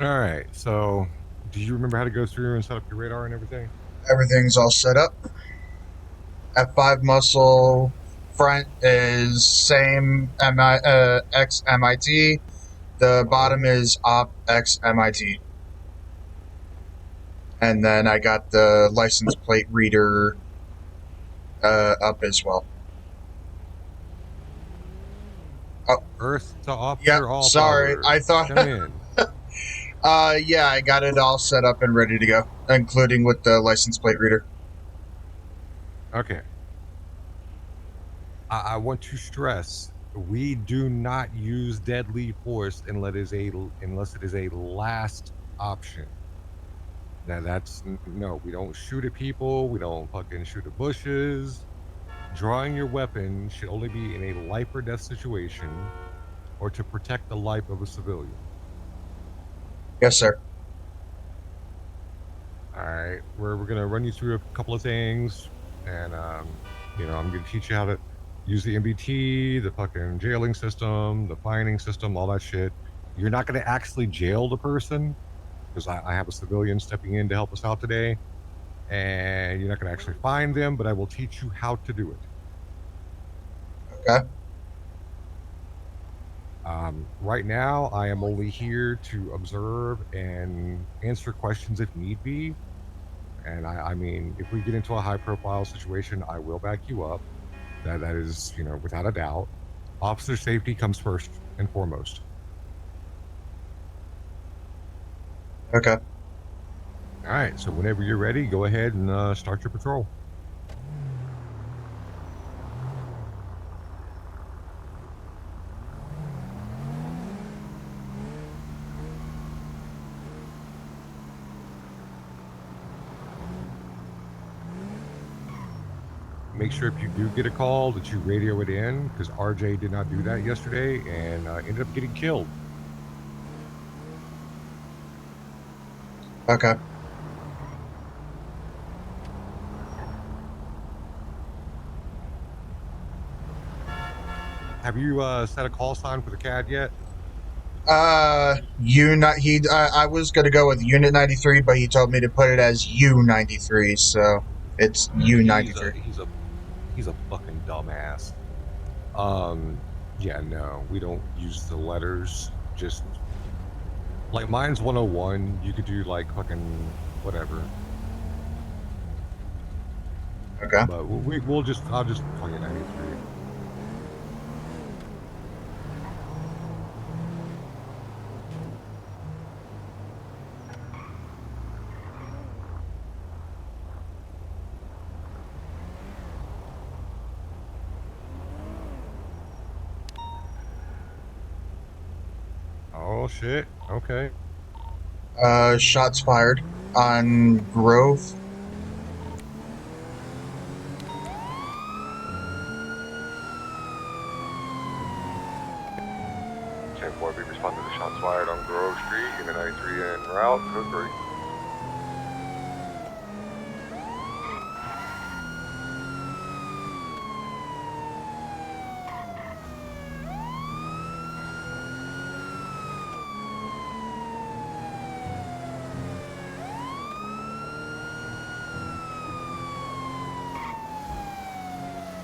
All right. So, do you remember how to go through and set up your radar and everything? Everything's all set up. F5 muscle front is same X MIT. The bottom is op X MIT. And then I got the license plate reader up as well. Oh, Earth to yep. Officer All Sorry, Father, I thought. come in. Yeah, I got it all set up and ready to go, including with the license plate reader. Okay. I want to stress we do not use deadly force unless it is a last option. That's no, we don't shoot at people. We don't fucking shoot at bushes. Drawing your weapon should only be in a life or death situation or to protect the life of a civilian. Yes, sir. All right, we're gonna run you through a couple of things, and I'm gonna teach you how to use the MBT, the fucking jailing system, the fining system, all that shit. You're not gonna actually jail the person because I have a civilian stepping in to help us out today, and you're not gonna actually fine them, but I will teach you how to do it. Okay. Right now, I am only here to observe and answer questions if need be. And I mean, if we get into a high profile situation, I will back you up. That is, without a doubt. Officer safety comes first and foremost. Okay. All right. So whenever you're ready, go ahead and start your patrol. Make sure if you do get a call that you radio it in because RJ did not do that yesterday and ended up getting killed. Okay. Have you set a call sign for the CAD yet? I was gonna go with Unit 93, but he told me to put it as U 93, so it's U He's ninety a three. he's a he's a fucking dumbass. Um, yeah, no, we don't use the letters. Just like mine's 101. You could do like fucking whatever. Okay. But I'll just call you 93. Oh shit. Okay. Shots fired on Grove. 10-4, be responding to shots fired on Grove Street. Unit 93 en route. Code 3.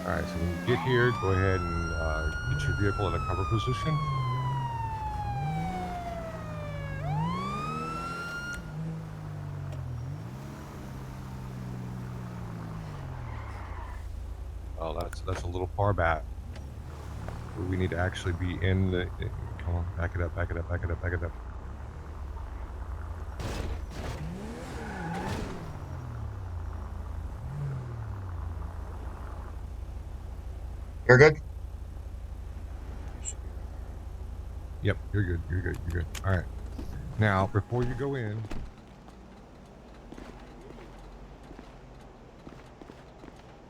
All right. So when you get here, go ahead and get your vehicle in a cover position. Oh, that's a little far back. We need to actually be in the. Come on, back it up, back it up, back it up, back it up. You're good. Yep, you're good. You're good. You're good. All right. Now, before you go in,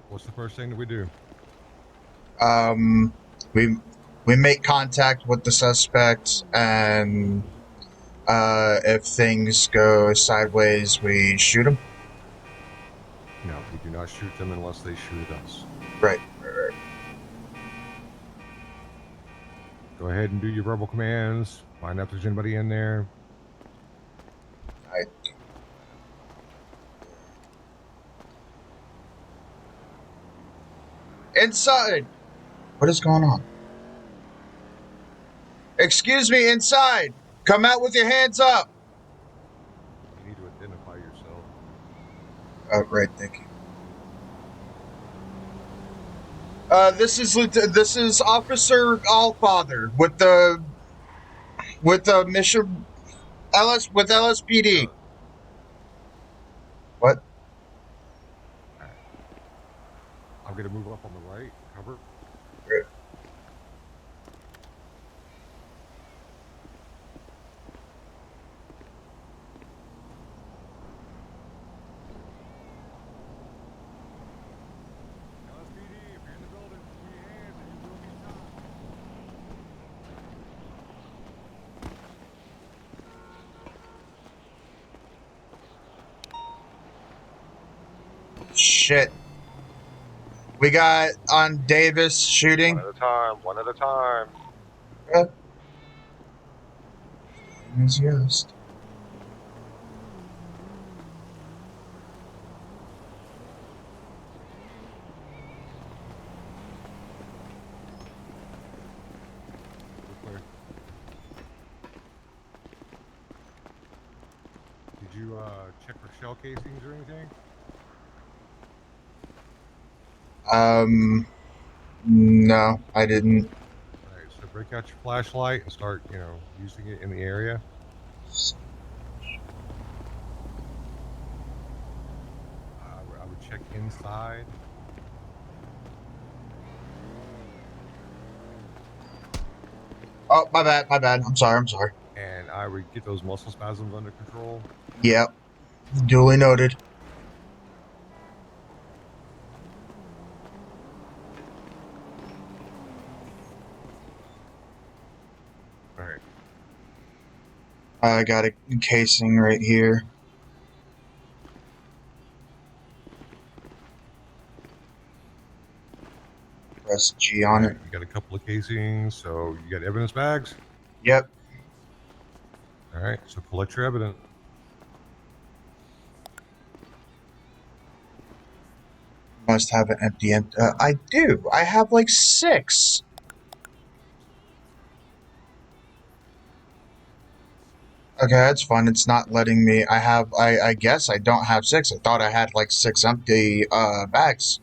what's the first thing that we do? Um, we we make contact with the suspect, and if things go sideways, we shoot him. No, we do not shoot them unless they shoot at us. Right. Go ahead and do your verbal commands. Find out if there's anybody in there. I... Inside! What is going on? Excuse me, inside! Come out with your hands up! You need to identify yourself. Oh, right, thank you. This is Officer Allfather with the mission LSPD. Oh, What? all right. I'm gonna move up on the right. Cover. LSPD, if you're in the building, show your hands or you will be shot. Shit. We got on Davis One shooting. at a time. One at a time. Yes. We're clear. Did you check for shell casings or anything? No, I didn't. All right. So break out your flashlight and start, using it in the area. I would check inside. Oh, my bad, my bad. I'm sorry, I'm sorry. And I would get those muscle spasms under control. Yep. Duly noted. All right. I got a casing right here. Press G All on right. it. You got a couple of casings. So you got evidence bags. Yep. All right. So collect your evidence. Must have an empty. I do. I have like 6. Okay, that's fun. It's not letting me. I guess I don't have 6. I thought I had like 6 empty bags.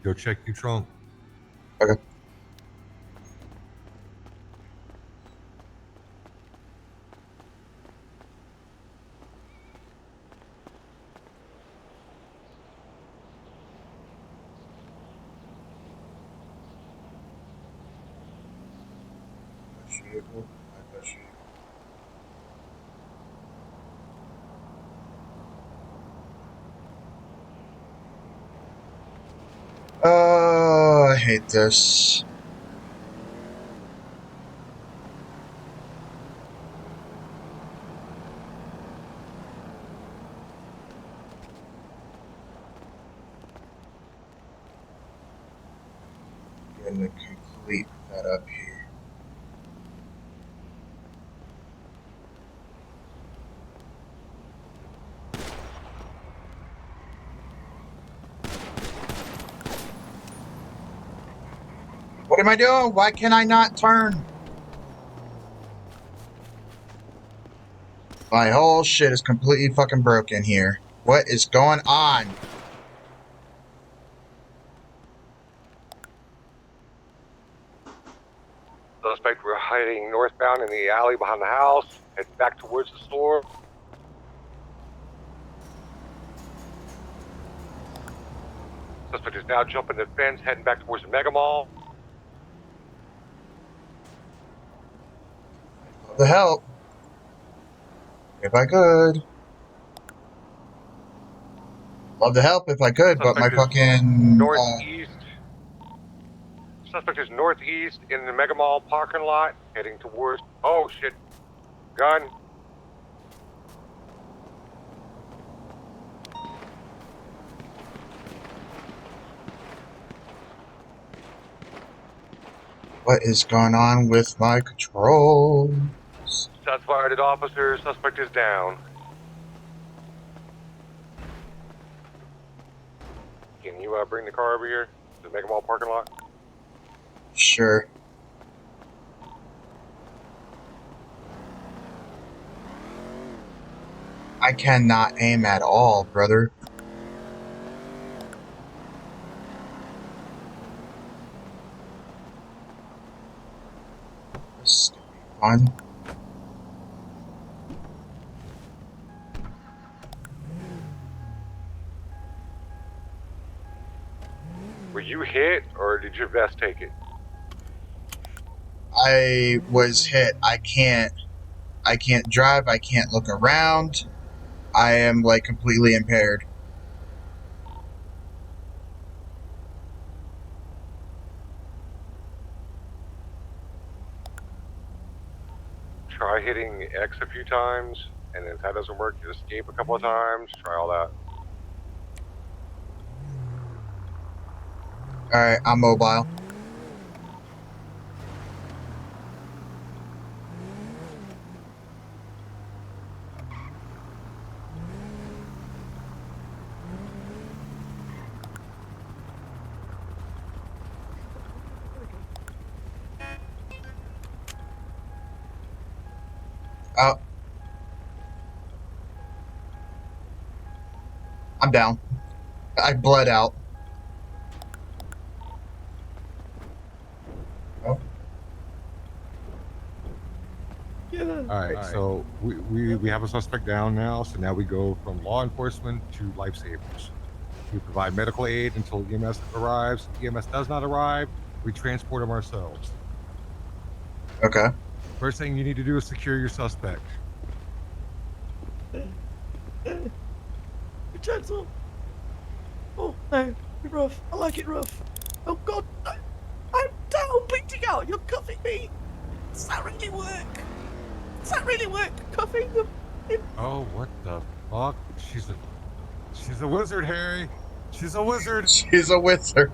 Go check your trunk. Okay. I hate this. Gonna complete that up here. What am I doing? Why can I not turn? My whole shit is completely fucking broken here. What is going on? Suspect we're hiding northbound in the alley behind the house, heading back towards the store. Suspect is now jumping the fence, heading back towards the mega mall. Love the help. If I could. Love the help if I could, but my Suspect is fucking northeast. Suspect is northeast in the mega mall parking lot, heading towards. Oh shit! Gun. what is going on with my control? Shots fired at officer. Suspect is down. Can you bring the car over here to make them all parking lot? Sure. I cannot aim at all, brother. This could be fun. Were you hit, or did your vest take it? I was hit. I can't drive. I can't look around. I am like completely impaired. Try hitting X a few times, and if that doesn't work, you escape a couple of times. Try all that. Alright, I'm mobile. Oh, I'm down. I bled out. Oh. Alright, so we have a suspect down now, so now we go from law enforcement to lifesavers. We provide medical aid until EMS arrives. If EMS does not arrive, we transport them ourselves. Okay. First thing you need to do is secure your suspect. Be gentle. Oh no, be rough. I like it rough. Oh god, no. I'm down, bleeding out. You're cuffing me. Does that really work? Does that really work? Cuffing them? Oh, what the fuck? She's a wizard, Harry. She's a wizard. She's a wizard.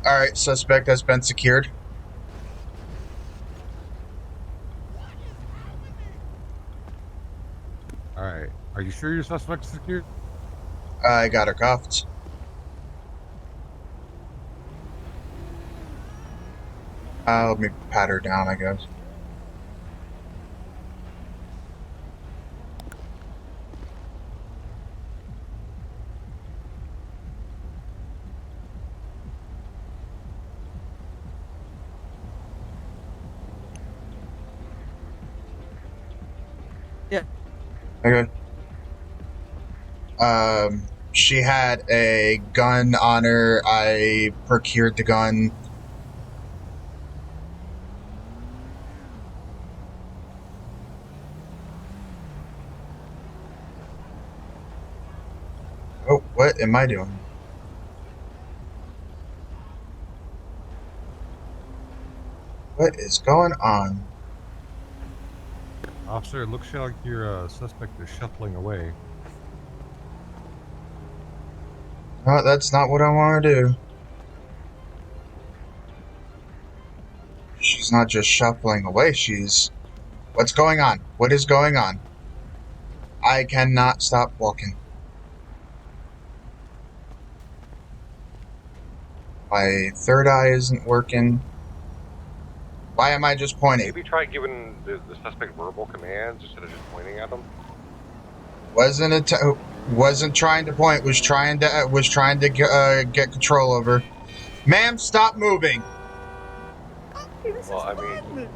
Alright, suspect has been secured. Alright, are you sure your suspect is secured? I got her cuffed. Let me pat her down, I guess. Yeah. Okay. She had a gun on her. I procured the gun. Oh, what am I doing? What is going on? Officer, it looks like your suspect is shuffling away. No, that's not what I want to do. She's not just shuffling away, she's... What's going on? What is going on? I cannot stop walking. My third eye isn't working. Why am I just pointing? Maybe try giving the suspect verbal commands instead of just pointing at them. Wasn't trying to point. Was trying to get control over. Ma'am, stop moving. This Well, is I mean, fun.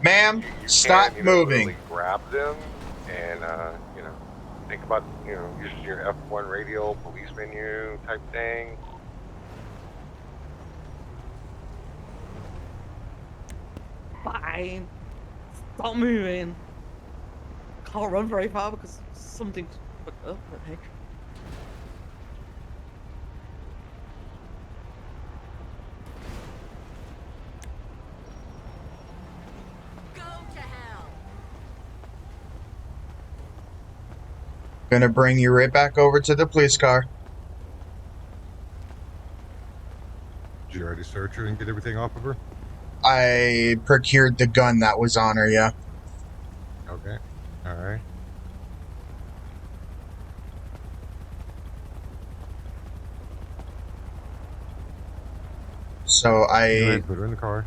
Ma'am, you stop can, moving. literally grab them and, think about, using your F1 radio, police menu type thing. Fine. Stop moving. Can't run very far because something's fucked up, but hey. Gonna bring you right back over to the police car. Did you already search her and get everything off of her? I procured the gun that was on her. Yeah. Okay. All right. So Go ahead I and put her in the car.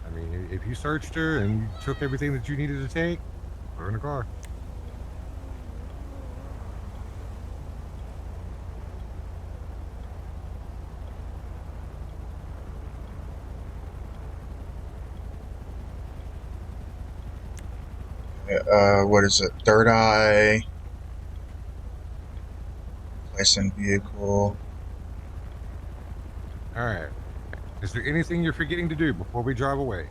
I mean, if you searched her and you took everything that you needed to take, put her in the car. what is it? Third eye. Place in vehicle. All right. Is there anything you're forgetting to do before we drive away?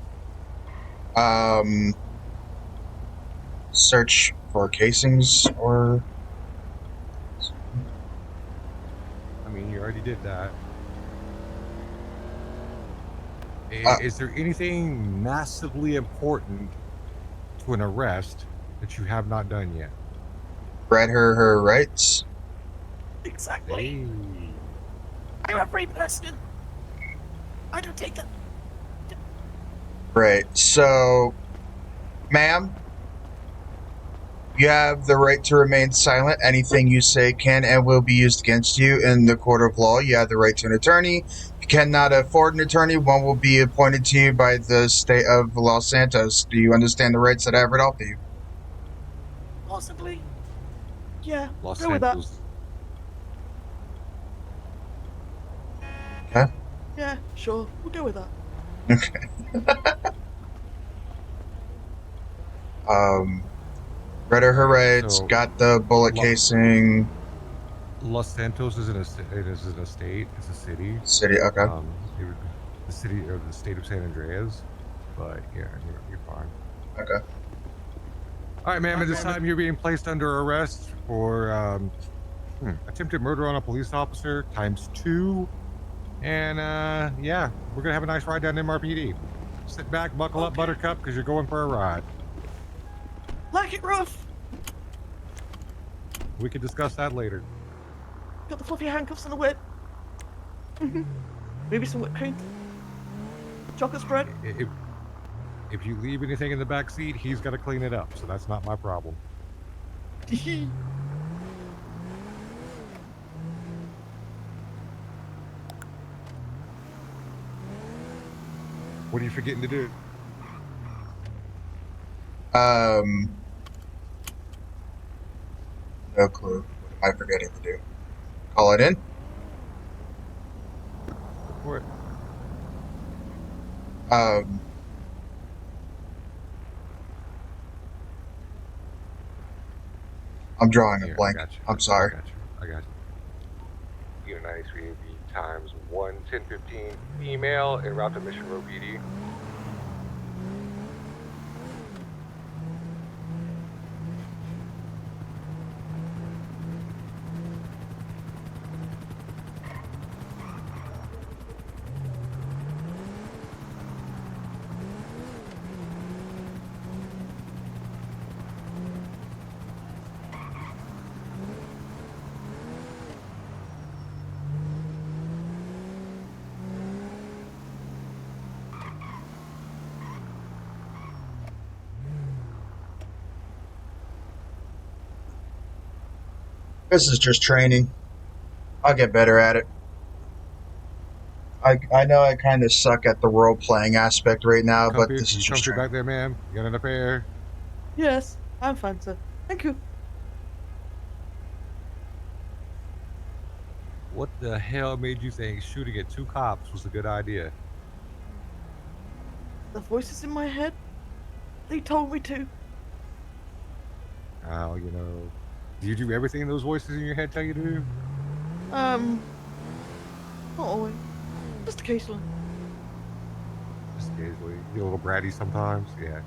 Um, search for casings or. I mean, you already did that. Uh, Is there anything massively important to an arrest that you have not done yet? read her rights. Exactly. Hey. I'm a free person. I don't take that. Right. So, ma'am, you have the right to remain silent. Anything you say can and will be used against you in the court of law. You have the right to an attorney. If you cannot afford an attorney, one will be appointed to you by the state of Los Santos. Do you understand the rights that I have read off to you? Possibly. Yeah, we'll Los go with that. Santos. Okay. Yeah, sure. We'll go with that. Um, read her All right. rights. So Got the bullet Lo- casing. Los Santos is it is an estate. It's a city. City. Okay. It would be the city or the state of San Andreas. But yeah, you're fine. Okay. All right, ma'am. All At right, this ma'am. time, you're being placed under arrest for attempted murder on a police officer ×2. And yeah, we're gonna have a nice ride down MRPD. Sit back, buckle up, Okay. Buttercup, because you're going for a ride. Like it rough. We can discuss that later. Got the fluffy handcuffs and the whip. Maybe some whipped cream. Chocolate spread. If you leave anything in the back seat, he's got to clean it up. So that's not my problem. What are you forgetting to do? Um, no clue. What am I forgetting to do? Call it in. Go for it. Um, I'm drawing a Here, I blank. got you. I'm I sorry. got you. I got you. Unit 93 AB times 1 1015 female en route to Mission Row PD. This is just training. I'll get better at it. I know I kind of suck at the role playing aspect right now, but this is You just comfy training. back there, ma'am? You got enough air? Yes, I'm fine, sir. Thank you. What the hell made you think shooting at 2 cops was a good idea? The voices in my head. They told me to. Oh, do you do everything those voices in your head tell you to do? Not always. Just occasionally. Just occasionally. You get a little bratty sometimes. Yeah.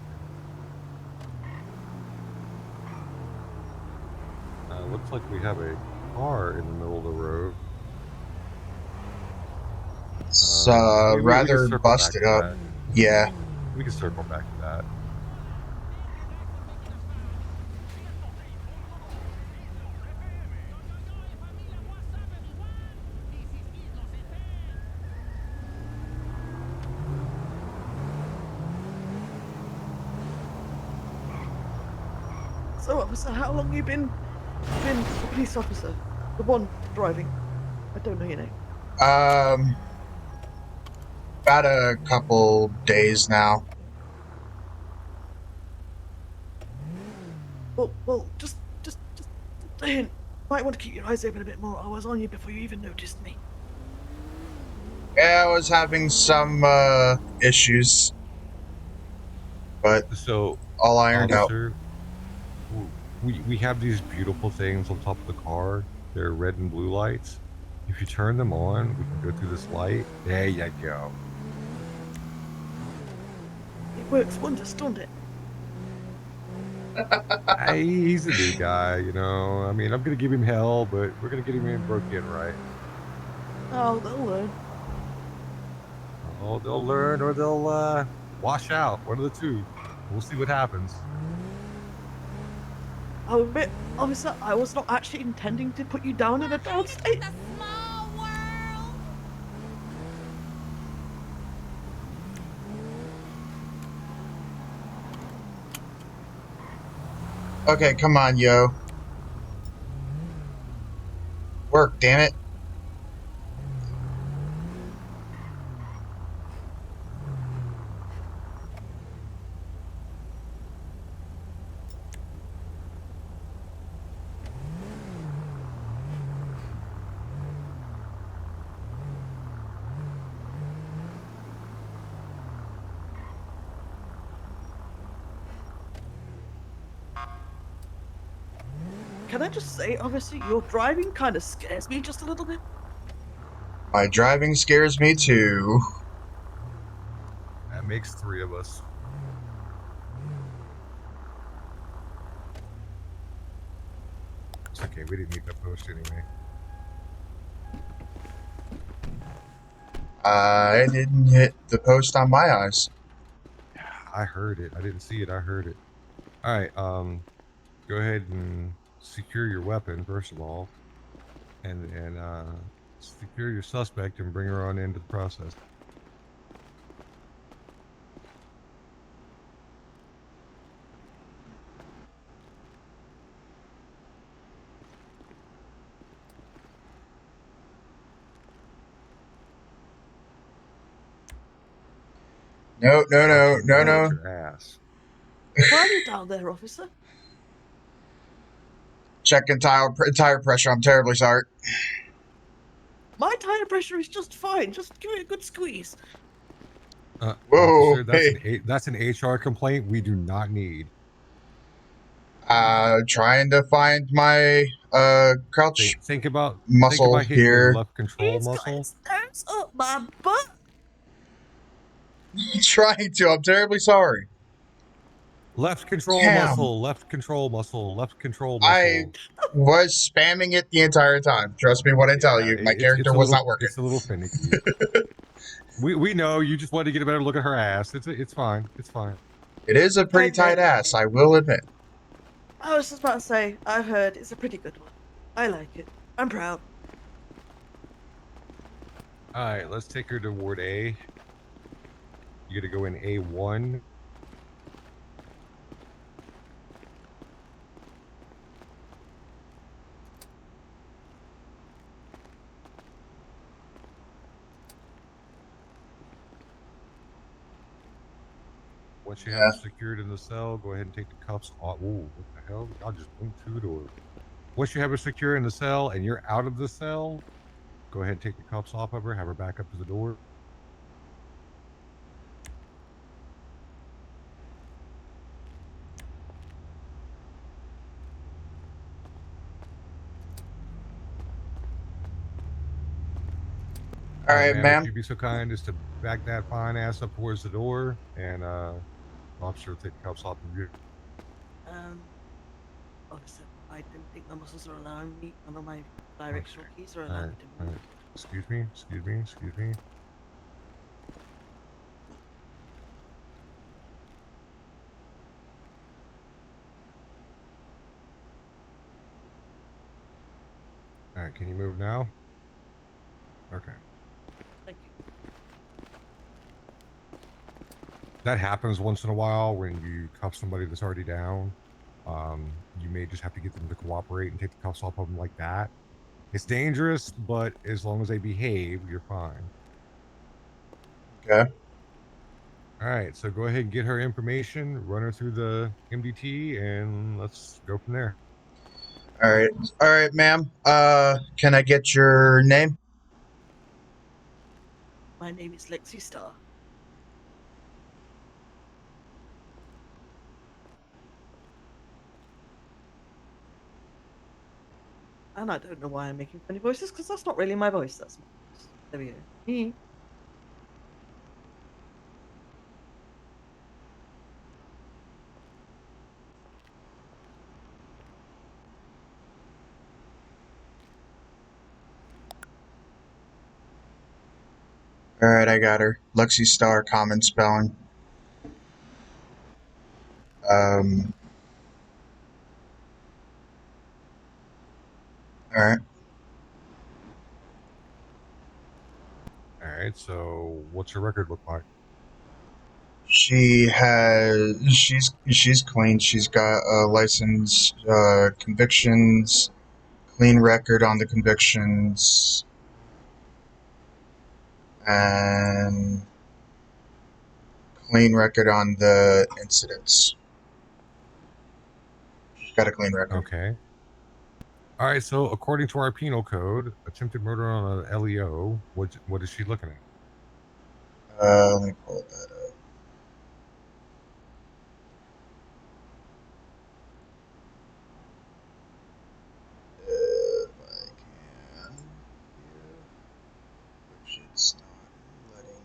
Looks like we have a car in the middle of the road. It's We can rather circle back busted to up. that. Yeah. We can circle back to that. So, officer, how long you been a police officer? The one driving. I don't know your name. Um, about a couple days now. Well, just a hint. Might want to keep your eyes open a bit more. I was on you before you even noticed me. Yeah, I was having some issues, but So, all ironed out. officer, we have these beautiful things on top of the car. They're red and blue lights. If you turn them on, we can go through this light. There you go. It works wonders, doesn't it? He's a new guy, you know. I mean, I'm gonna give him hell, but we're gonna get him in broke in right. Oh, they'll learn. Oh, they'll learn or they'll wash out. One of the two. We'll see what happens. I'll admit, officer, I was not actually intending to put you down in a down state. Okay, come on, yo. Work, damn it. Can I just say, officer, your driving kind of scares me just a little bit. My driving scares me too. That makes three of us. It's okay. We didn't need that post anyway. I didn't hit the post on my eyes. I heard it. I didn't see it. I heard it. All right. Go ahead and secure your weapon first of all, and secure your suspect and bring her on into the process. No, no, I'll no, keep no, mad Uh, at no. your ass. why are you down there, officer? Checking tire pressure. I'm terribly sorry. My tire pressure is just fine. Just give it a good squeeze. Whoa, Officer, hey. that's an HR complaint we do not need. Trying to find my crouch Think about muscle hitting your here. left control He's got muscle. his nose up my butt. Trying to. I'm terribly sorry. Left control Damn. muscle, left control muscle, left control I muscle. was spamming it the entire time. Trust me when I tell Yeah, you, my character was not working. it's a little finicky. We know you just want to get a better look at her ass. It's fine. It's fine. It is a I pretty tight admit, ass, I will admit. I was just about to say, I've heard it's a pretty good one. I like it. I'm proud. All right, let's take her to Ward A. You got to go in A1. Once you have her Yeah. secured in the cell, go ahead and take the cuffs off. Ooh, what the hell? I'll just went through the door. Once you have her secure in the cell and you're out of the cell, go ahead and take the cuffs off of her, have her back up to the door. All All right, right, ma'am, would ma'am. you be so kind as to back that fine ass up towards the door and officer will take the cuffs off of you. Um, officer, I don't think my muscles are allowing me. None of my Okay. directional keys are All allowing right. me to All move. right. Excuse me. Excuse me. Excuse me. All right. Can you move now? Okay. Thank you. That happens once in a while when you cuff somebody that's already down. You may just have to get them to cooperate and take the cuffs off of them like that. It's dangerous, but as long as they behave, you're fine. Okay. All right, so go ahead and get her information, run her through the MDT, and let's go from there. All right. All right, ma'am. Can I get your name? My name is Lexi Star. And I don't know why I'm making funny voices, because that's not really my voice. That's my voice. There we go. All right, I got her. Lexi Star, common spelling. Um. All right. All right, so what's her record look like? She's clean. She's got a license, convictions, clean record on the convictions, and clean record on the incidents. She's got a clean record. Okay. All right, so according to our penal code, attempted murder on an LEO, what is she looking at? Let me pull that up. If I can. Which it's not letting me.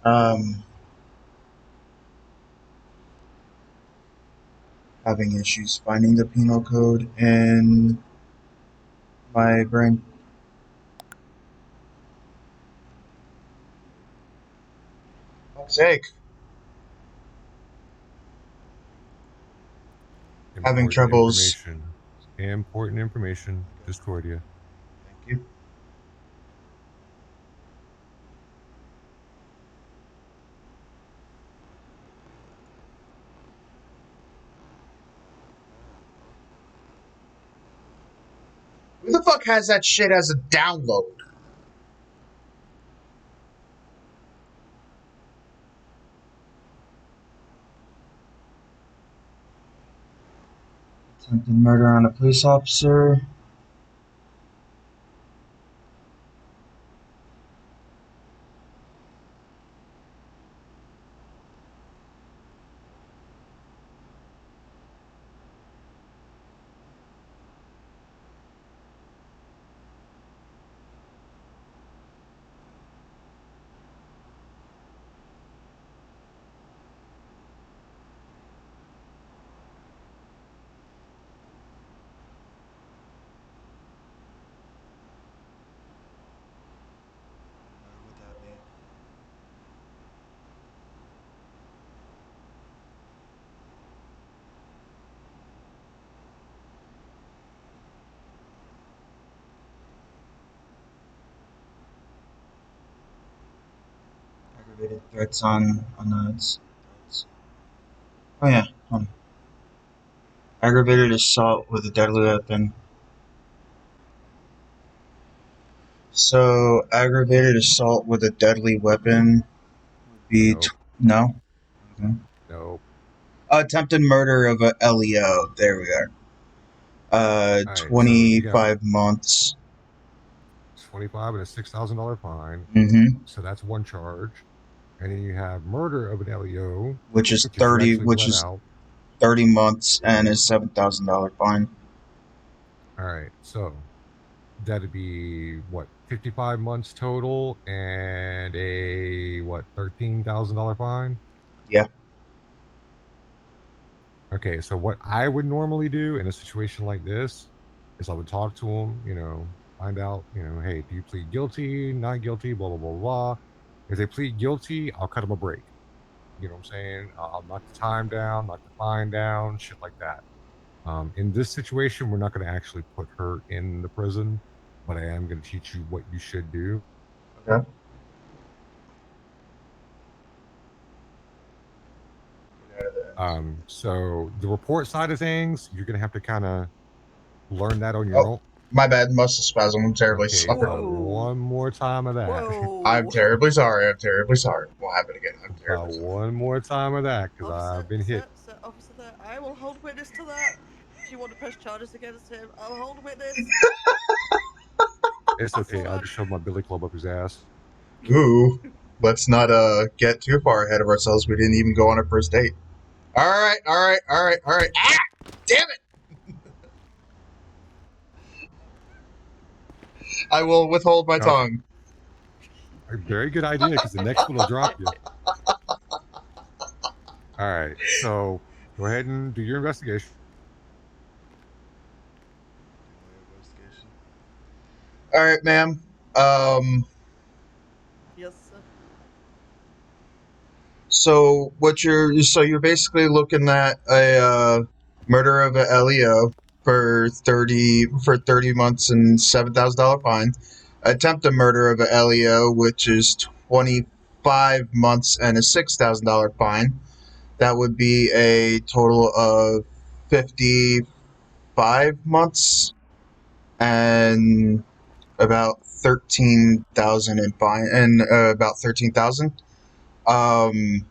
Um, Having issues finding the penal code in my brain. Fuck's sake. Having Important troubles. information. Important information. Discordia. Thank you. Who the fuck has that shit as a download? Attempted murder on a police officer. What would that be? Aggravated threats on threats. Oh yeah. Aggravated assault with a deadly weapon. So aggravated assault with a deadly weapon would be Nope. no. Okay. Nope. Attempted murder of a LEO. There we are. All right, so you got 25 months. 25 and a $6,000 fine. Mm-hmm. So that's one charge. And then you have murder of an LEO, Which is which is you 30. actually Which bled is out. 30 months and a $7,000 fine. All right, so that'd be what, 55 months total and a what, $13,000 fine? Yeah. Okay, so what I would normally do in a situation like this is I would talk to them, find out, hey, do you plead guilty, not guilty, blah, blah, blah, blah. If they plead guilty, I'll cut them a break. You know what I'm saying? I'll knock the time down, knock the fine down, shit like that. In this situation, we're not going to actually put her in the prison, but I am going to teach you what you should do. Okay. So the report side of things, you're going to have to kind of learn that on your Oh, own. my bad. Muscle spasm. I'm terribly Okay, sorry. about Whoa. one more time of that. I'm Whoa. terribly sorry. I'm terribly sorry. Won't happen again. I'm About terribly sorry. one more time of that, because Officer, I've been hit. officer, there. I will hold witness to that. If you want to press charges against him, I'll hold witness. It's That's okay. all I'll right. just shove my billy club up his ass. Ooh, let's not get too far ahead of ourselves. We didn't even go on a first date. All right, all right, all right, all right. Ah, damn it! I will withhold my Okay, tongue. a very good idea, because the next one will drop you. All right, so go ahead and do your investigation. All right, ma'am. Yes, sir. So you're basically looking at a murder of a LEO for 30 months and $7,000 fine. Attempted murder of a LEO, which is 25 months and a $6,000 fine. That would be a total of 55 months and about 13,000 in fine, and about 13,000. Um,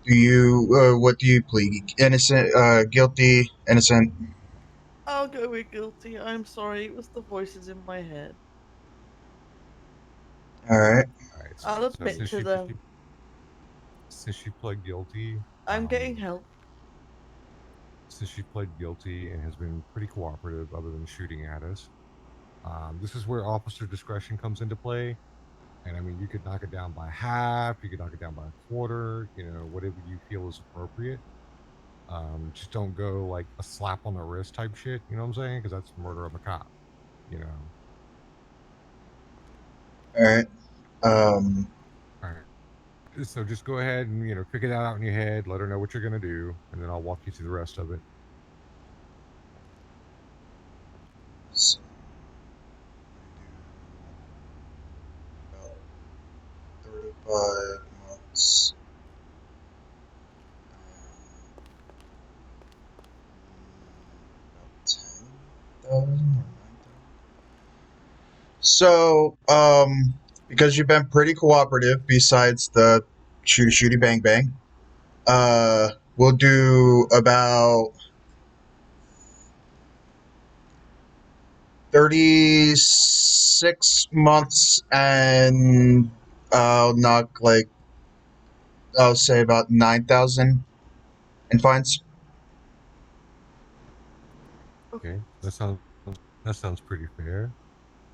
what do you plead? Innocent, guilty, innocent. I'll go with guilty. I'm sorry. It was the voices in my head. All right. All right, I'll so admit to them. since she pled guilty, I'm getting help. since she pled guilty and has been pretty cooperative, other than shooting at us, this is where officer discretion comes into play. And I mean, you could knock it down by half, you could knock it down by a quarter, whatever you feel is appropriate. Just don't go like a slap on the wrist type shit. You know what I'm saying? Because that's murder of a cop. You know. All right. Um, All right. So just go ahead and figure that out in your head. Let her know what you're gonna do, and then I'll walk you through the rest of it. so about 35 months. About 10,000 or 9,000. So, because you've been pretty cooperative, besides the shooty bang bang, we'll do about 36 months, and I'll knock like I'll say about 9,000 in fines. Okay. Okay, that sounds pretty fair.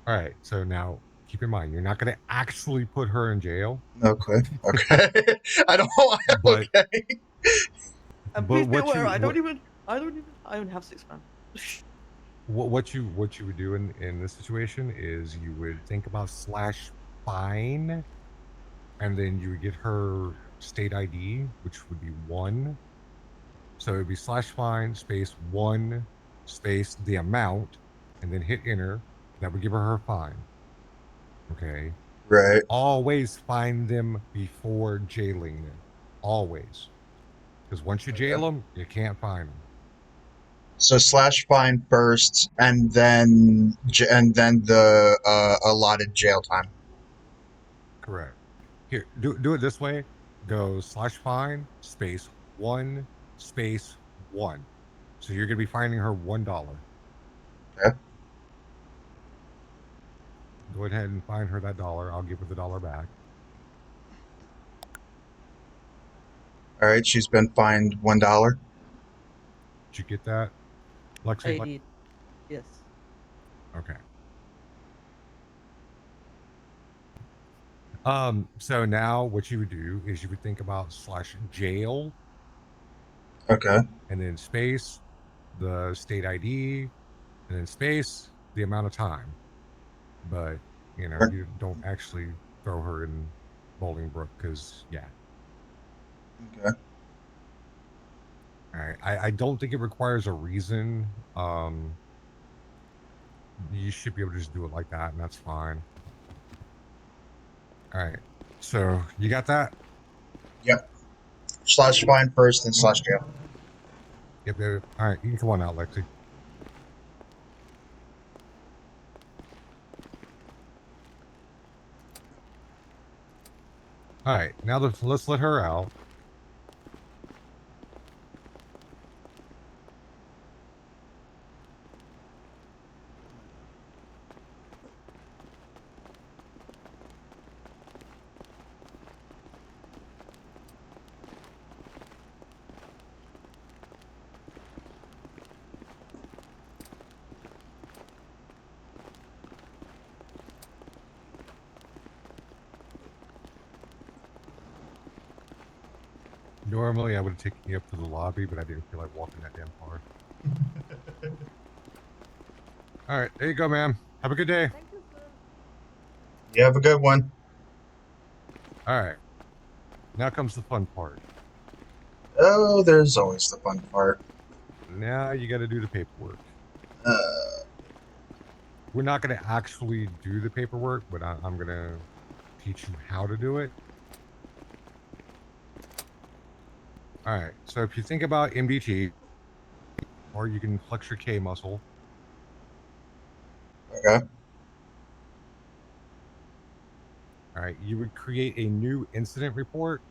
All right. So now keep in mind, you're not gonna actually put her in jail, Okay, okay. I don't. but Okay. And but please be what aware, you what I only have 6 grand. what you would do in this situation is you would think about slash fine, and then you would get her state ID, which would be one. So it'd be slash fine space one space the amount, and then hit enter. That would give her fine. Okay. Right. Always find them before jailing them. Always. Because once you jail Okay. them, you can't find them. So slash fine first, and then the allotted jail time. Correct. Here, do it this way. Go slash fine space one space one. So you're gonna be finding her $1. Okay. Go ahead and find her that dollar. I'll give her the dollar back. All right. She's been fined $1. Did you get that, Lexi? I did. Yes. Okay. So now what you would do is you would think about slash jail. Okay. and then space the state ID, and then space the amount of time. But you don't actually throw her in Bolingbrook because yeah. Okay. All right. I don't think it requires a reason. You should be able to just do it like that, and that's fine. All right. So you got that? Yep. Slash fine first, then slash jail. Yep. Yep. All right. You can come on out, Lexi. All right. Now let's let her out. Normally, I would have taken you up to the lobby, but I didn't feel like walking that damn far. All right. There you go, ma'am. Have a good day. Thank you, sir. You have a good one. All right. Now comes the fun part. Oh, there's always the fun part. Now you got to do the paperwork. Uh, We're not going to actually do the paperwork, but I'm going to teach you how to do it. All right. So if you think about MDT, or you can flex your K muscle. okay. All right. You would create a new incident report.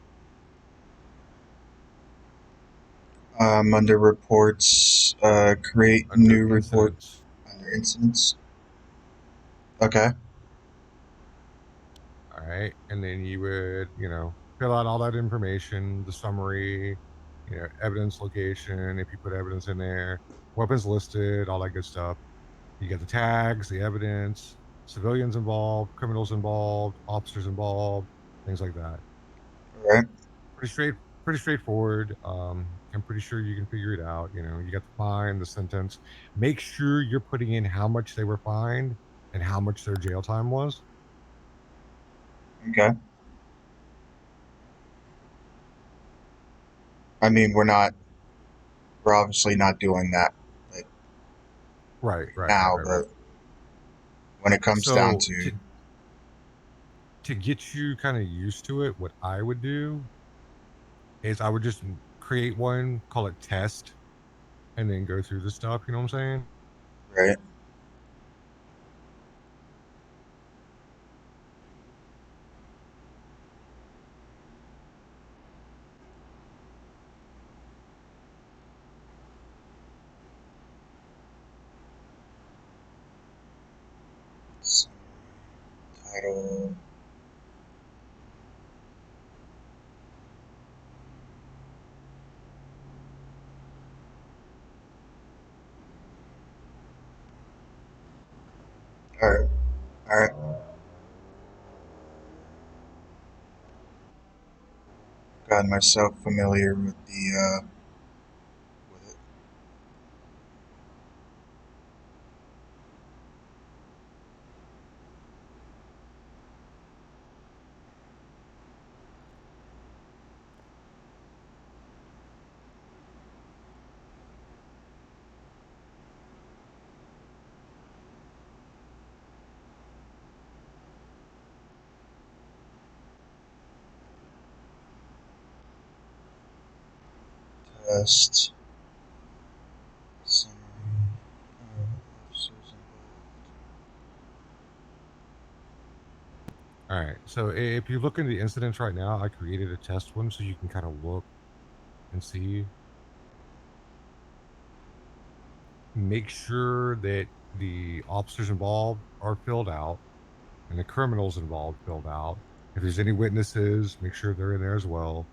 Under reports, create Under new report incidents. under incidents. Okay. All right. And then you would, fill out all that information, the summary, evidence location, if you put evidence in there, weapons listed, all that good stuff. You get the tags, the evidence, civilians involved, criminals involved, officers involved, things like that. All right. Pretty straight, pretty straightforward. I'm pretty sure you can figure it out. You got the fine, the sentence. Make sure you're putting in how much they were fined and how much their jail time was. Okay. I mean, we're obviously not doing that like Right, right right, right, now, right, right. but when it comes down So to, to get you kind of used to it, what I would do is I would just create one, call it test, and then go through the stuff. You know what I'm saying? right? Summary, title. All right. All right. Got myself familiar with the with it. Test. Summary. Officers involved. All right. So if you look into the incidents right now, I created a test one so you can kind of look and see. Make sure that the officers involved are filled out and the criminals involved filled out. If there's any witnesses, make sure they're in there as well.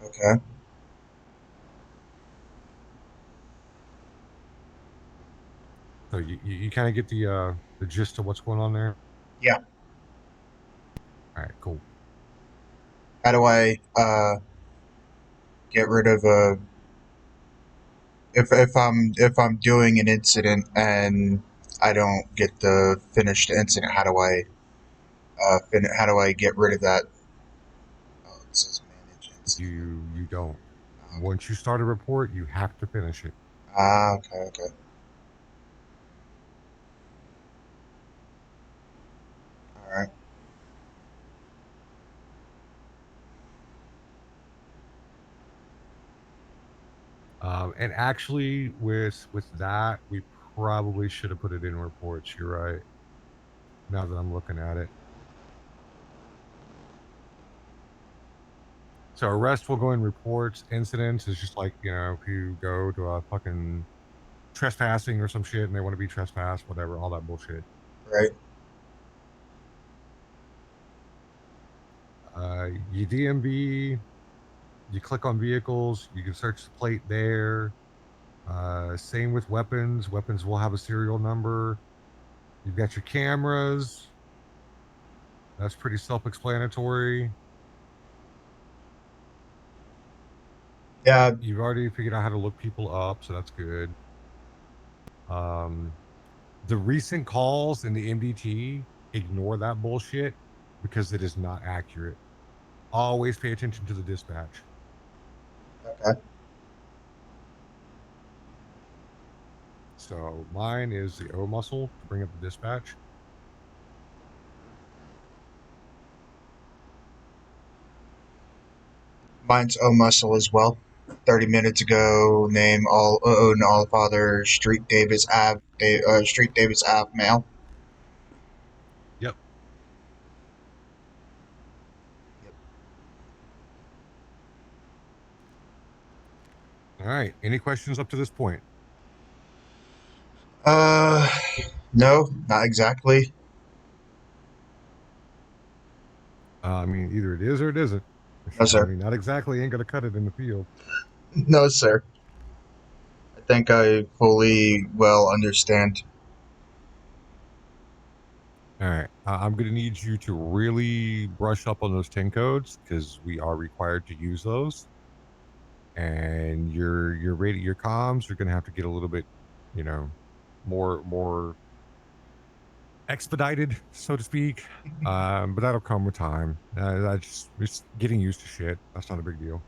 Okay. So you kind of get the gist of what's going on there. Yeah. All right, cool. How do I get rid of a if I'm doing an incident and I don't get the finished incident? How do I get rid of that? Oh, it says manage incident. You don't. Okay. Once you start a report, you have to finish it. Okay, okay. All right. And actually, with that, we probably should have put it in reports. You're right. Now that I'm looking at it, so arrest will go in reports. Incidents is just like if you go to a fucking trespassing or some shit and they want to be trespassed, whatever, all that bullshit. Right. You DMV, you click on vehicles, you can search the plate there. Same with weapons. Weapons will have a serial number. You've got your cameras. That's pretty self-explanatory. Yeah. You've already figured out how to look people up, so that's good. Um, the recent calls in the MDT, ignore that bullshit because it is not accurate. Always pay attention to the dispatch. Okay. So mine is the O muscle to bring up the dispatch. Mine's O Muscle as well. 30 minutes ago, name all father Street Davis Ave Street Davis Ave mail. Yep. All right. Any questions up to this point? Uh, no, not exactly. I mean, either it is or it isn't. No, I sir. mean, not exactly ain't gonna cut it in the field. No, sir. I think I fully well understand. All right. I'm going to need you to really brush up on those 10 codes because we are required to use those. And your comms are going to have to get a little bit, you know, more expedited, so to speak. But that'll come with time. That's just getting used to shit. That's not a big deal.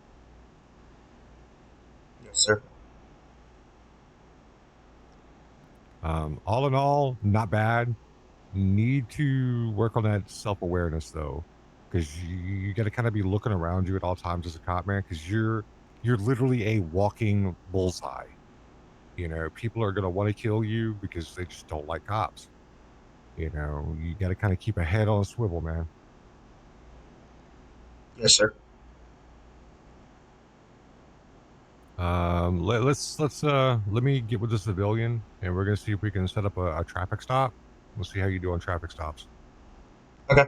Yes, sir. All in all, not bad. Need to work on that self awareness though, because you got to kind of be looking around you at all times as a cop, man. Because you're literally a walking bullseye. People are gonna want to kill you because they just don't like cops. You got to kind of keep a head on a swivel, man. Yes, sir. Let me get with the civilian, and we're gonna see if we can set up a traffic stop. We'll see how you do on traffic stops. Okay.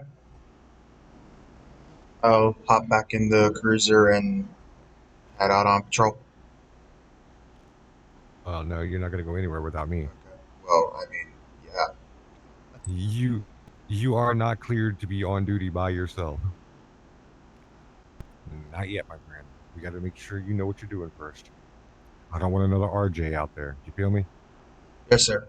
I'll hop back in the cruiser and head out on patrol. No, you're not gonna go anywhere without me. Okay. Well, I mean, yeah. You you are not cleared to be on duty by yourself. Not yet, my friend. We got to make sure you know what you're doing first. I don't want another RJ out there. You feel me? Yes, sir.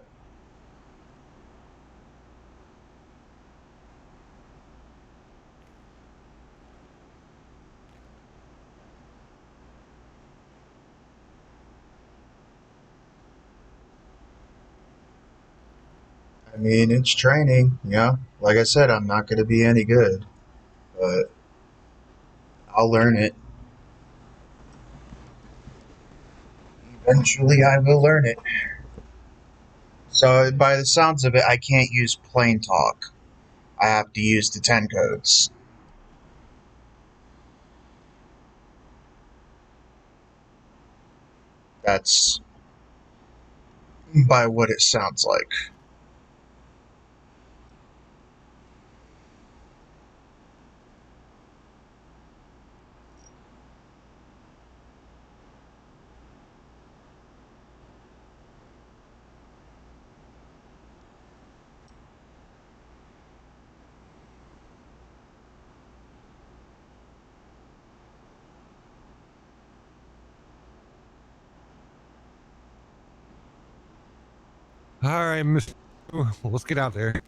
I mean, it's training. Yeah. Like I said, I'm not going to be any good, but I'll learn it. Eventually, I will learn it. So, by the sounds of it, I can't use plain talk. I have to use the 10 codes. That's by what it sounds like. All right, Mister. Let's get out there.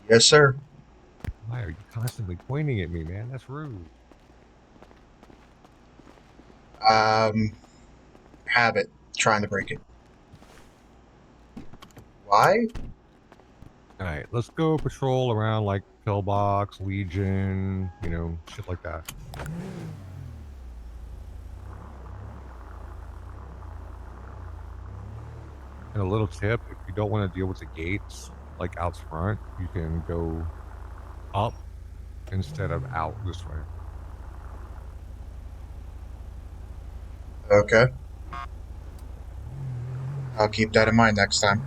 Yes, sir. Why are you constantly pointing at me, man? That's rude. Um, habit. Trying to break it. Why? All right, let's go patrol around like Pillbox, Legion, shit like that. And a little tip: if you don't want to deal with the gates like out front, you can go up instead of out this way. Okay. I'll keep that in mind next time.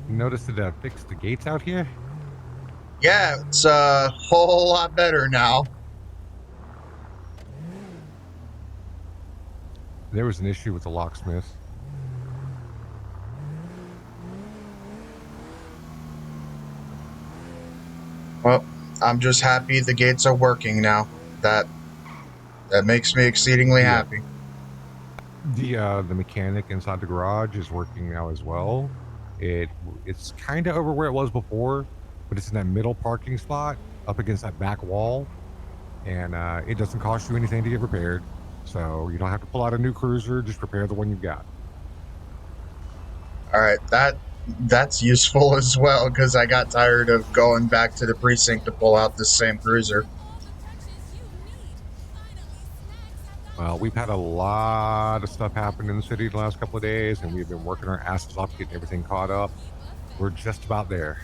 Notice that I fixed the gates out here. Yeah, it's a whole lot better now. There was an issue with the locksmith. Well, I'm just happy the gates are working now. That that makes me exceedingly The happy. the mechanic inside the garage is working now as well. It's kind of over where it was before, but it's in that middle parking spot up against that back wall, and it doesn't cost you anything to get repaired. So you don't have to pull out a new cruiser; just repair the one you've got. All right, that's useful as well because I got tired of going back to the precinct to pull out this same cruiser. Well, we've had a lot of stuff happen in the city the last couple of days, and we've been working our asses off getting everything caught up. We're just about there.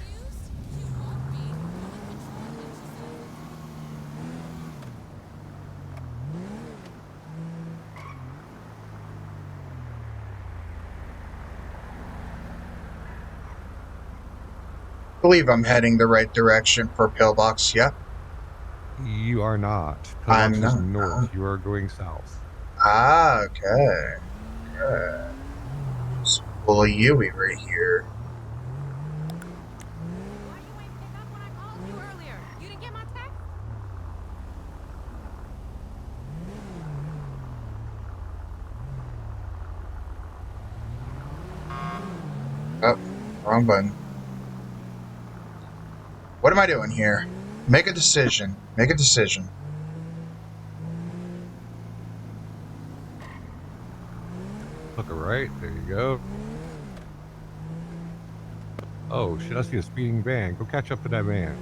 I believe I'm heading the right direction for Pillbox. Yeah, You are not. I'm Pillbox is not. north. You are going south. Okay. Okay. Just pull a Yui right here. Why you ain't pick up when I called you earlier? You didn't get my text? Oh, wrong button. What am I doing here? Make a decision. Make a decision. Hook a right. There you go. Oh, shit, I see a speeding van. Go catch up to that van.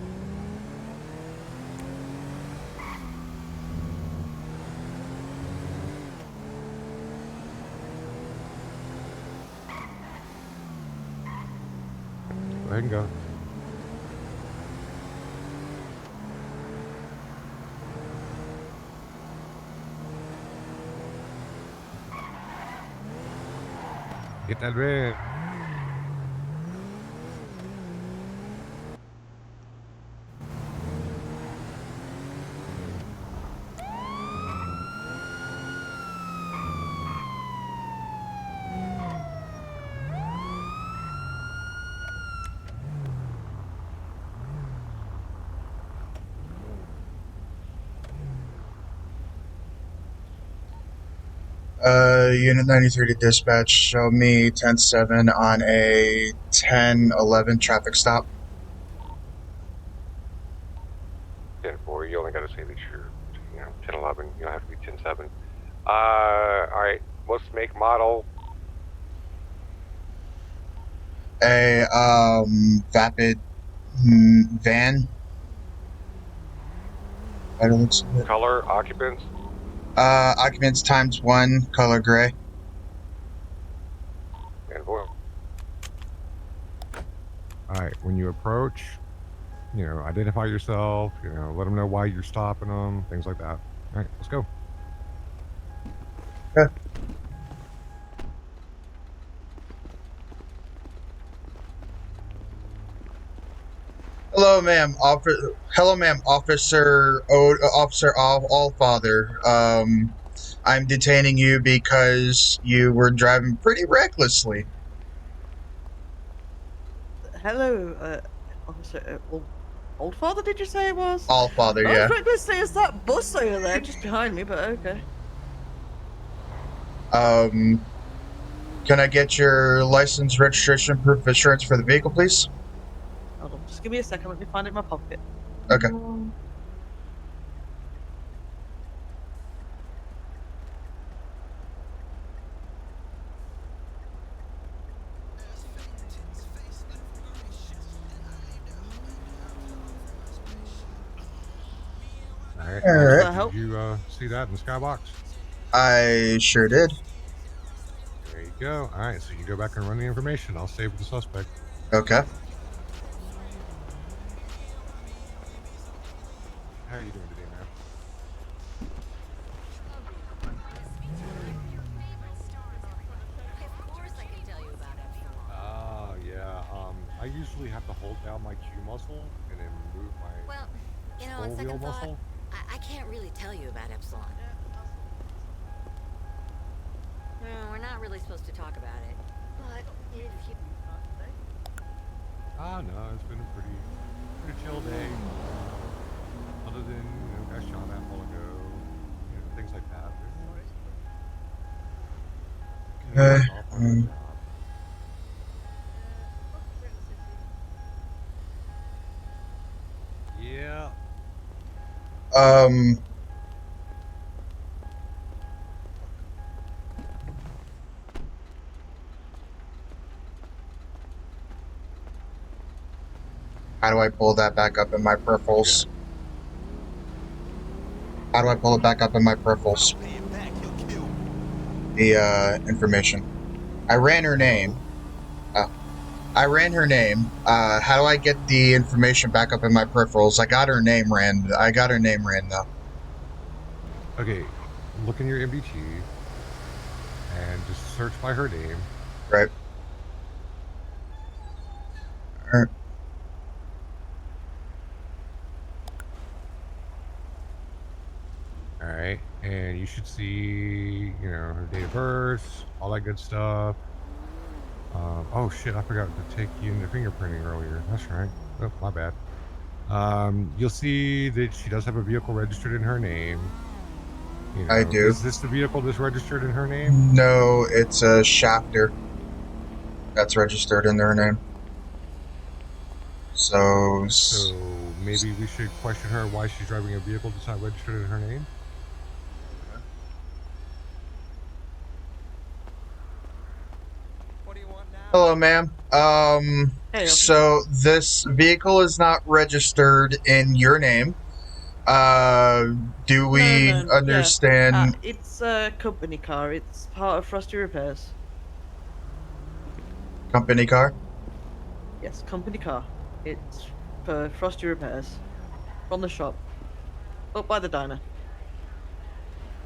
Go ahead and go. Get that van. Unit 93 to dispatch. Show me 10-7 on a 10-11 traffic stop. 10-4. You only got to say that you're, 10-11. You don't have to be 10-7. All right. What's make model? A vapid van. By the looks of it. Color? Occupants? Occupants ×1, color gray. And voice. All right. When you approach, identify yourself, let them know why you're stopping them, things like that. All right. Let's go. Okay. Hello, ma'am. Hello, ma'am. Officer Allfather. I'm detaining you because you were driving pretty recklessly. Hello, officer. Old Father, did you say it was? All Father, I was yeah. going to say, is that bus over there just behind me, but okay. Can I get your license, registration, proof of insurance for the vehicle, please? Hold on, just give me a second. Let me find it in my pocket. Okay. All right. All Does right. that help? Did you see that in the skybox? I sure did. There you go. All right. So you go back and run the information. I'll save the suspect. Okay. How are you doing today, man? Of course I can tell you about Epsilon. Yeah. I usually have to hold down my Q muscle and then move my Well, you know, on scroll wheel second thought, muscle. I can't really tell you about Epsilon. We're not really supposed to talk about it. But if you... No, it's been a pretty chill day. Other than got shot at a while ago, things like that. Okay. It's all part of the job. Yeah. Um. How do I pull that back up in my peripherals? How do I pull it back up in my peripherals? The information. I ran her name. I ran her name. How do I get the information back up in my peripherals? I got her name ran. I got her name ran though. Okay. Look in your MBT and just search by her name. Right. Alright. All right, and you should see, her date of birth, all that good stuff. Oh shit, I forgot to take you into fingerprinting earlier. That's right. Oh, my bad. You'll see that she does have a vehicle registered in her name. I do. Is this the vehicle that's registered in her name? No, it's a Shafter. That's registered in their name. So Maybe we should question her why she's driving a vehicle that's not registered in her name. hello, ma'am. Hey, officer. So this vehicle is not registered in your name. Do we No, understand? Yeah. It's a company car. It's part of Frosty Repairs. Company car? Yes, company car. It's for Frosty Repairs. From the shop. Up by the diner.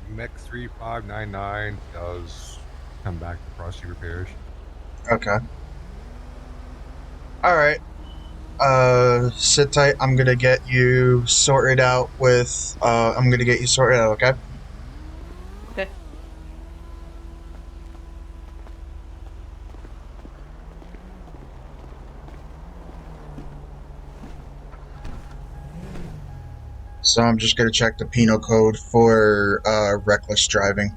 Mech 3599 does come back to Frosty Repairs. Okay. Alright. Sit tight. I'm gonna get you sorted out with, I'm gonna get you sorted out, okay? Okay. So I'm just gonna check the penal code for, reckless driving.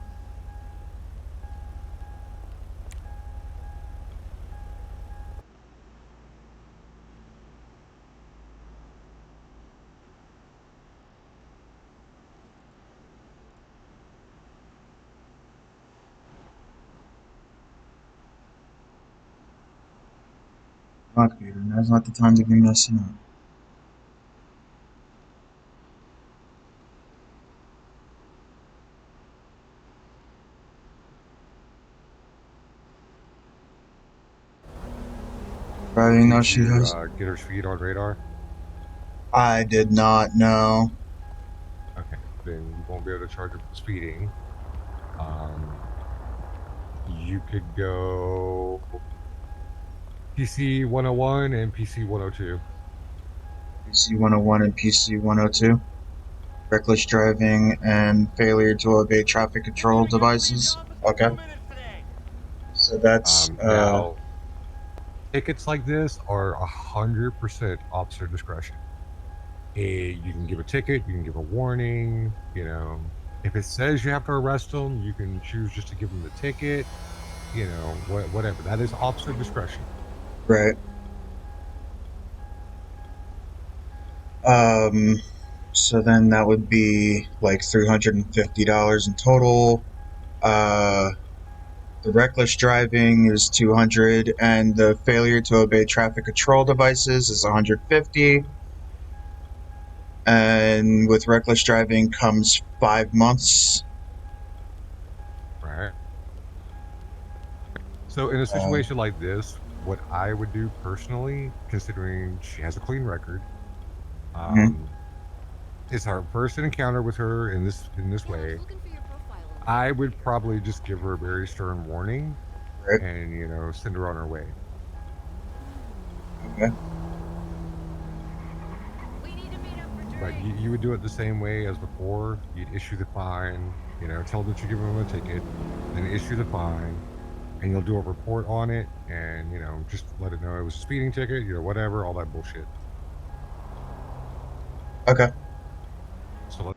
Fuck, Peter, now's not the time to be messing up. I didn't know Did she you has. get her speed on radar? I did not know. Okay, then you won't be able to charge her for speeding. You could go PC 101 and PC 102. PC 101 and PC 102. Reckless driving and failure to obey traffic control devices. Okay. So that's, Now, tickets like this are 100% officer discretion. You can give a ticket, you can give a warning. You know, if it says you have to arrest them, you can choose just to give them the ticket. You know, whatever. That is officer discretion. Right. So then that would be like $350 in total. The reckless driving is 200, and the failure to obey traffic control devices is 150. And with reckless driving comes 5 months. Right. So in a situation like this, what I would do personally, considering she has a clean record, Mhm. um, it's our first encounter with her in this Yeah, I was way. looking for your profile on there. I would probably just give her a very stern warning Right. and send her on her way. Okay. We need to meet up for But drinks. you would do it the same way as before. You'd issue the fine, tell them that you give them a ticket, then issue the fine, and you'll do a report on it, and just let it know it was a speeding ticket, whatever, all that bullshit. Okay. So let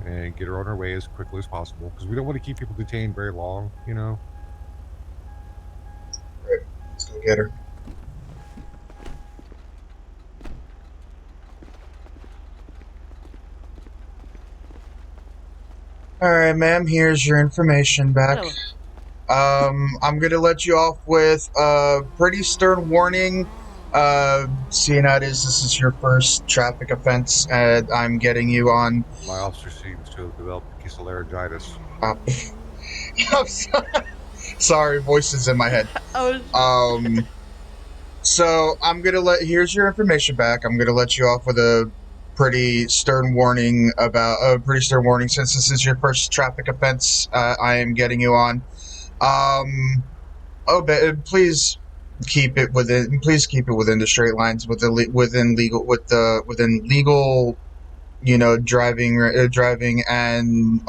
and get her on her way as quickly as possible because we don't want to keep people detained very long. Right. Let's go get her. All right, ma'am. Here's your information back. Hello. I'm gonna let you off with a pretty stern warning. Seeing how this is your first traffic offense, and I'm getting you on. My officer seems to have developed a case of laryngitis. Uh, I'm sorry, voices in my head. I was. Um, so I'm gonna here's your information back. I'm gonna let you off with a pretty stern warning since this is your first traffic offense. I am getting you on. Oh, but please keep it within the straight lines within legal, driving and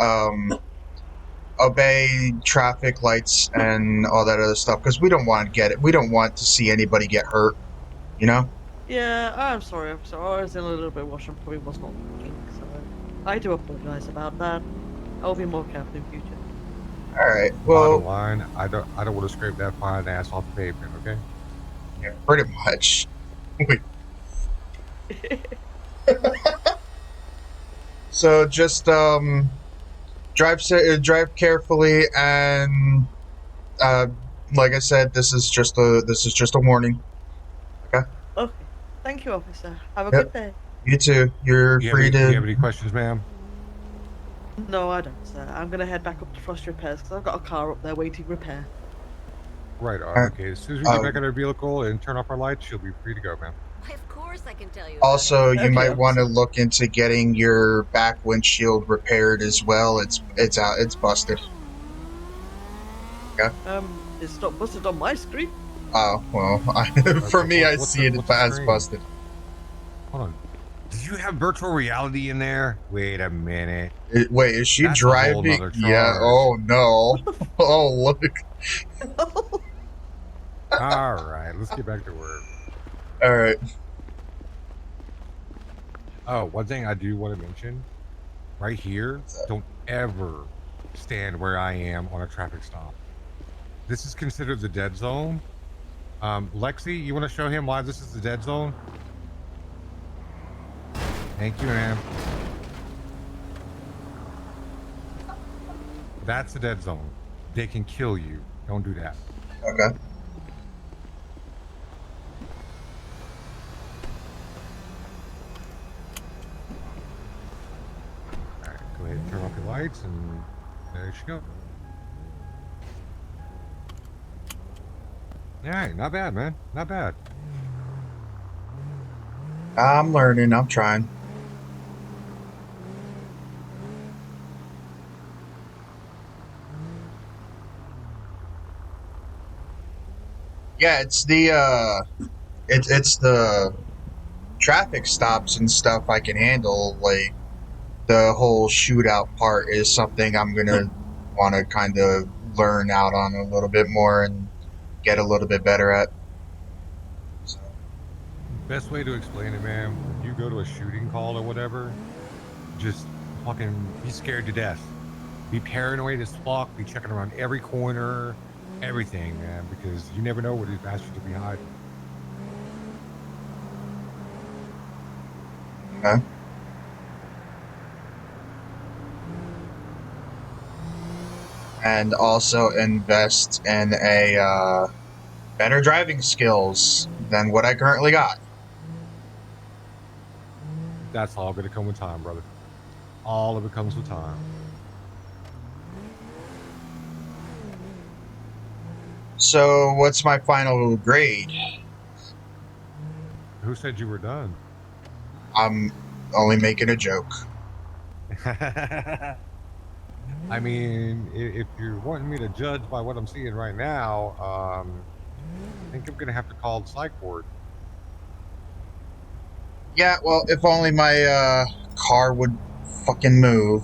obey traffic lights and all that other stuff because we don't want to see anybody get hurt, you know. Yeah, I'm sorry, officer. I was in a little bit wash and probably was not looking, so I do apologize about that. I'll be more careful in future. All right, Bottom well, line, I don't want to scrape that fine ass off the pavement. Okay. yeah, pretty much. So just drive carefully and uh, like I said, this is just a warning. Okay. Okay. Thank you, officer. Have a Yep. good day. You too. You're free You have to. any questions, ma'am? No, I don't, sir. I'm gonna head back up to Frost Repairs because I've got a car up there waiting repair. Right. Uh, Okay. As soon as we get uh, back in our vehicle and turn off our lights, she'll be free to go, ma'am. Why, of course I can tell you about Also, it. you Okay, might want to officer. look into getting your back windshield repaired as well. It's out. It's busted. It's not busted on my screen. Oh well. For me, I see it What's the as screen? busted. Hold on. Did you have virtual reality in there? Wait a minute. Wait, is she That's a whole driving? nother Yeah. charge. Oh no. What the Oh look. All right, let's get back to work. All right. Oh, one thing I do want to mention right here, don't ever stand where I am on a traffic stop. This is considered the dead zone. Lexi, you want to show him why this is the dead zone? Thank you, ma'am. That's the dead zone. They can kill you. Don't do that. Okay. All right, go ahead and turn off your lights, and there she goes. All right, not bad, man. Not bad. I'm learning. I'm trying. Yeah, it's the traffic stops and stuff I can handle. Like the whole shootout part is something I'm gonna want to kind of learn out on a little bit more and get a little bit better at. So, best way to explain it, man, when you go to a shooting call or whatever, just fucking be scared to death. Be paranoid as fuck. Be checking around every corner, everything, man, because you never know where these bastards will be hiding. Okay. And also invest in a better driving skills than what I currently got. That's all going to come with time, brother. All of it comes with time. So, what's my final grade? Who said you were done? I'm only making a joke. I mean, if you're wanting me to judge by what I'm seeing right now, I think I'm going to have to call the psych ward. Yeah, well, if only my car would fucking move.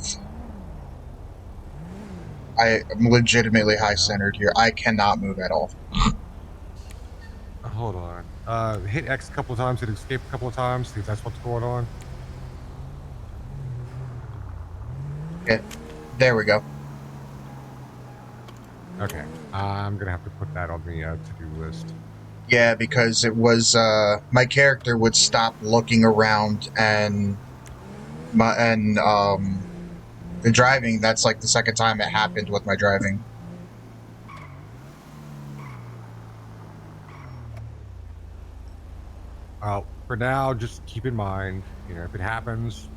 I am legitimately high centered here. I cannot move at all. Hold on. Hit X a couple of times, hit escape a couple of times, see if that's what's going on. Okay, there we go. Okay. I'm going to have to put that on the to-do list. Yeah, because it was my character would stop looking around and the driving. That's like the second time it happened with my driving. For now, just keep in mind, if it happens,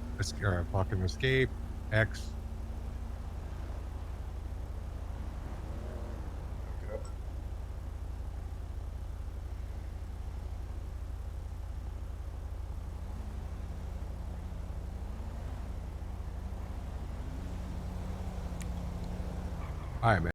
fucking escape, X. All right, man.